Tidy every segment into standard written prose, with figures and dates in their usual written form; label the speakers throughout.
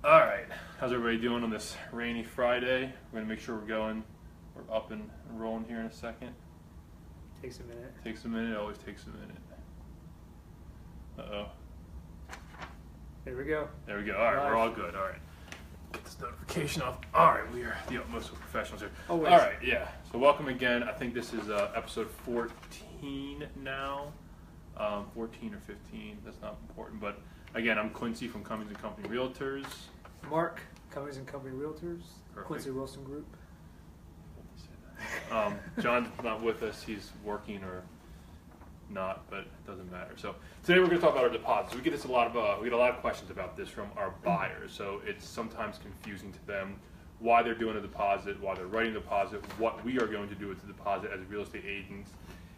Speaker 1: All right, how's everybody doing on this rainy Friday? We're gonna make sure we're up and rolling here in a second.
Speaker 2: Takes a minute.
Speaker 1: Takes a minute, always takes a minute. Uh-oh.
Speaker 2: There we go.
Speaker 1: There we go, all right, we're all good, all right. Get this notification off. All right, we are the utmost of professionals here.
Speaker 2: Always.
Speaker 1: All right, yeah, so welcome again. I think this is episode 14 now. 14 or 15, that's not important, but again, I'm Quincy from Cummings & Company Realtors.
Speaker 2: Mark, Cummings & Company Realtors.
Speaker 1: Perfect.
Speaker 2: Quincy Wilson Group.
Speaker 1: John's not with us. He's working or not, but it doesn't matter. So today we're going to talk about our deposits. We get a lot of questions about this from our buyers. So it's sometimes confusing to them why they're doing a deposit, why they're writing a deposit, what we are going to do with the deposit as real estate agents.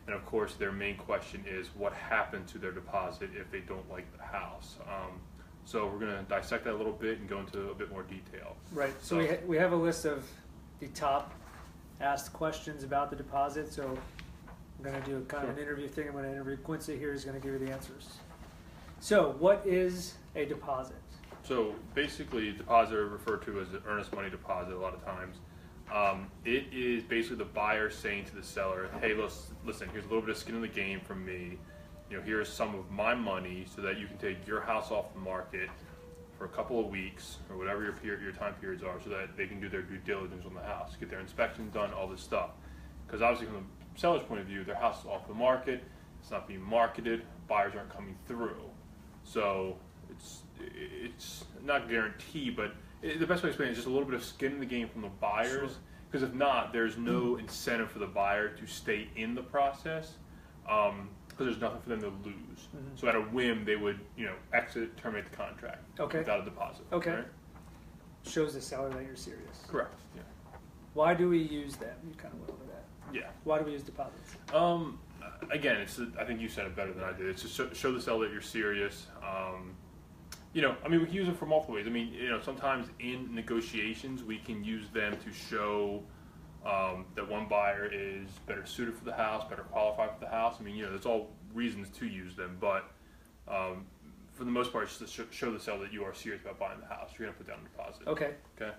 Speaker 1: And of course, their main question is what happened to their deposit if they don't like the house. So we're going to dissect that a little bit and go into a bit more detail.
Speaker 2: Right. So we have a list of the top asked questions about the deposit. So I'm going to do a kind of an interview thing. I'm going to interview Quincy here. He's going to give you the answers. So what is a deposit?
Speaker 1: So basically, deposit are referred to as an earnest money deposit a lot of times. It is basically the buyer saying to the seller, hey, listen, here's a little bit of skin in the game from me. You know, here's some of my money so that you can take your house off the market for a couple of weeks or whatever your time periods are, so that they can do their due diligence on the house, get their inspections done, all this stuff. Because obviously from the seller's point of view, their house is off the market, it's not being marketed, buyers aren't coming through. So it's not guaranteed, but the best way to explain it is just a little bit of skin in the game from the buyers. Because if not, there's no incentive for the buyer to stay in the process. Because there's nothing for them to lose. Mm-hmm. So at a whim, they would, exit, terminate the contract without a deposit. Okay. Right?
Speaker 2: Shows the seller that you're serious.
Speaker 1: Correct. Yeah.
Speaker 2: Why do we use that? You kind of went over that.
Speaker 1: Yeah.
Speaker 2: Why do we use deposits?
Speaker 1: Again, I think you said it better than I did. It's to show the seller that you're serious. We can use it for multiple ways. Sometimes in negotiations, we can use them to show that one buyer is better suited for the house, better qualified for the house. There's all reasons to use them, but for the most part, it's just to show the seller that you are serious about buying the house. You're going to put down a deposit.
Speaker 2: Okay.
Speaker 1: Okay.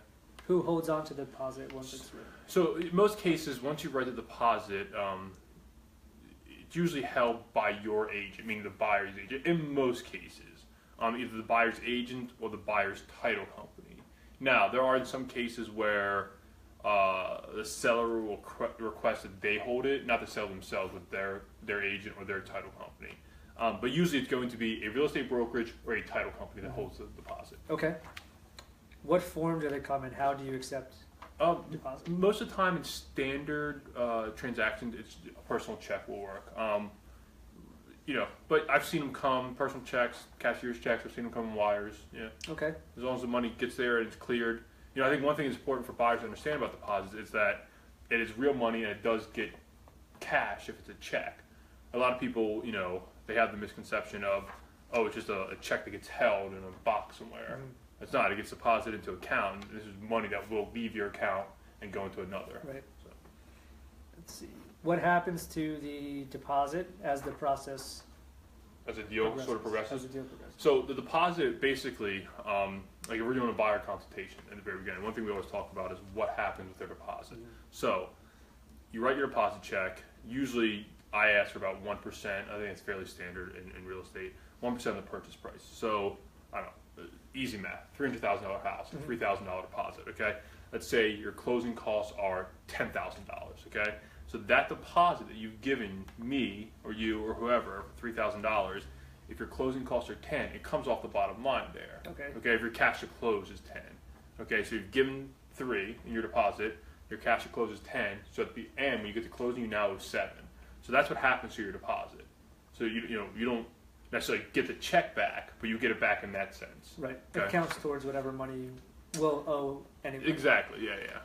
Speaker 2: Who holds on to the deposit once it's written?
Speaker 1: So in most cases, once you write the deposit, it's usually held by your agent, meaning the buyer's agent. In most cases, either the buyer's agent or the buyer's title company. Now, there are some cases where the seller will request that they hold it, not the seller themselves, with their agent or their title company. But usually it's going to be a real estate brokerage or a title company that holds the deposit.
Speaker 2: Okay. What form do they come in? How do you accept deposit?
Speaker 1: Most of the time it's standard transactions. It's a personal check will work. But I've seen them come, personal checks, cashier's checks, I've seen them come in wires, yeah.
Speaker 2: Okay.
Speaker 1: As long as the money gets there and it's cleared. I think one thing that's important for buyers to understand about deposits is that it is real money and it does get cash if it's a check. A lot of people, they have the misconception of, it's just a check that gets held in a box somewhere. Mm-hmm. It's not. It gets deposited into account, and this is money that will leave your account and go into another.
Speaker 2: Right. So. Let's see. What happens to the deposit as the process
Speaker 1: as a deal
Speaker 2: progresses?
Speaker 1: Sort of progresses?
Speaker 2: As a deal progresses.
Speaker 1: So the deposit basically, like if we're doing a buyer consultation in the very beginning, one thing we always talk about is what happens with their deposit. Mm-hmm. So you write your deposit check. Usually I ask for about 1%. I think it's fairly standard in real estate. 1% of the purchase price. So I don't know, easy math, $300,000 house, mm-hmm. $3,000 deposit, okay? Let's say your closing costs are $10,000, okay? So that deposit that you've given me or you or whoever, $3,000, if your closing costs are 10, it comes off the bottom line there.
Speaker 2: Okay.
Speaker 1: Okay, if your cash to close is 10. Okay, so you've given 3 in your deposit, your cash to close is 10, so at the end, when you get to closing, you now owe 7. So that's what happens to your deposit. So you don't necessarily get the check back, but you get it back in that sense.
Speaker 2: Right. Okay. It counts towards whatever money you will owe anyway.
Speaker 1: Exactly, yeah.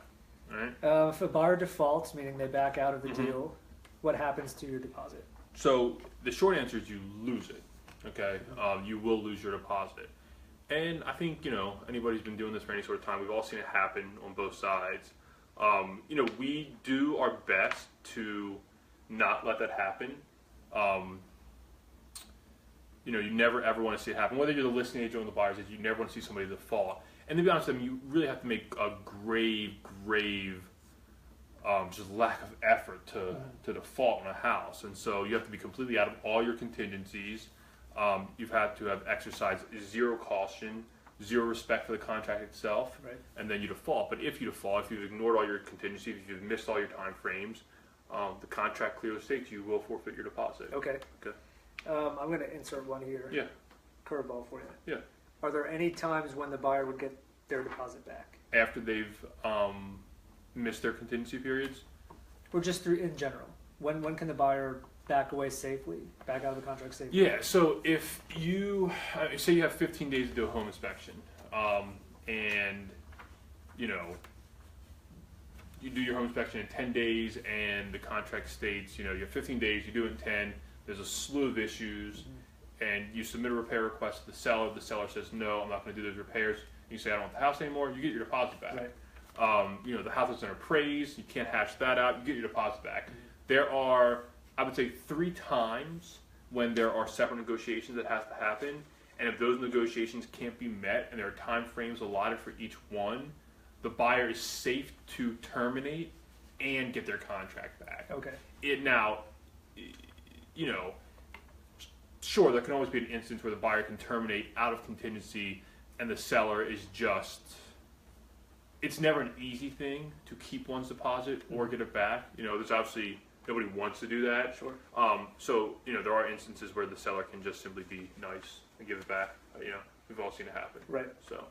Speaker 1: Right.
Speaker 2: If a buyer defaults, meaning they back out of the
Speaker 1: mm-hmm.
Speaker 2: deal, what happens to your deposit?
Speaker 1: So the short answer is you lose it. Okay, you will lose your deposit. And I think anybody's been doing this for any sort of time. We've all seen it happen on both sides. We do our best to not let that happen. you never ever want to see it happen. Whether you're the listing agent or the buyer's agent, you never want to see somebody default. And to be honest, you really have to make a grave just lack of effort to default on a house. And so you have to be completely out of all your contingencies. You've had to have exercised zero caution, zero respect for the contract itself,
Speaker 2: Right.
Speaker 1: and then you default. But if you default, if you've ignored all your contingencies, if you've missed all your time frames, the contract clearly states you will forfeit your deposit.
Speaker 2: Okay.
Speaker 1: Okay.
Speaker 2: I'm going to insert one here.
Speaker 1: Yeah.
Speaker 2: Curveball for you.
Speaker 1: Yeah.
Speaker 2: Are there any times when the buyer would get their deposit back?
Speaker 1: After they've missed their contingency periods?
Speaker 2: Or just through in general? When can the buyer back away safely, back out of the contract safely?
Speaker 1: Yeah, so if you, say you have 15 days to do a home inspection, and, you do your home inspection in 10 days and the contract states, you have 15 days, you do it in 10, there's a slew of issues, and you submit a repair request to the seller says, no, I'm not going to do those repairs, you say, I don't want the house anymore, you get your deposit back.
Speaker 2: Right.
Speaker 1: The house has been appraised, you can't hash that out, you get your deposit back. There are, I would say, 3 times when there are separate negotiations that has to happen, and if those negotiations can't be met and there are time frames allotted for each one, the buyer is safe to terminate and get their contract back.
Speaker 2: Okay.
Speaker 1: Sure, there can always be an instance where the buyer can terminate out of contingency and the seller is just, it's never an easy thing to keep one's deposit or get it back. There's obviously, nobody wants to do that.
Speaker 2: Sure.
Speaker 1: So, there are instances where the seller can just simply be nice and give it back. We've all seen it happen.
Speaker 2: Right.
Speaker 1: So,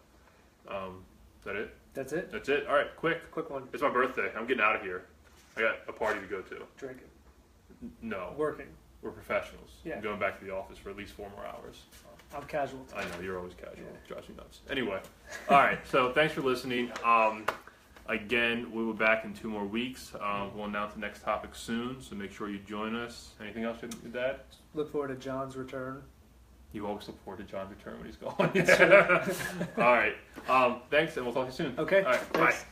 Speaker 1: is that it?
Speaker 2: That's it?
Speaker 1: That's it? All right, quick.
Speaker 2: Quick one.
Speaker 1: It's my birthday. I'm getting out of here. I got a party to go to.
Speaker 2: Drinking.
Speaker 1: No.
Speaker 2: Working.
Speaker 1: We're professionals.
Speaker 2: Yeah.
Speaker 1: I'm going back to the office for at least 4 more hours.
Speaker 2: I'm casual.
Speaker 1: I know, you're always casual.
Speaker 2: Yeah.
Speaker 1: It drives me nuts. Anyway. All right, so thanks for listening. Again, we'll be back in 2 more weeks. We'll announce the next topic soon, so make sure you join us. Anything else with that?
Speaker 2: Look forward to John's return.
Speaker 1: You always look forward to John's return when he's gone. All right. Thanks, and we'll talk to you soon.
Speaker 2: Okay.
Speaker 1: All right,
Speaker 2: thanks.
Speaker 1: bye.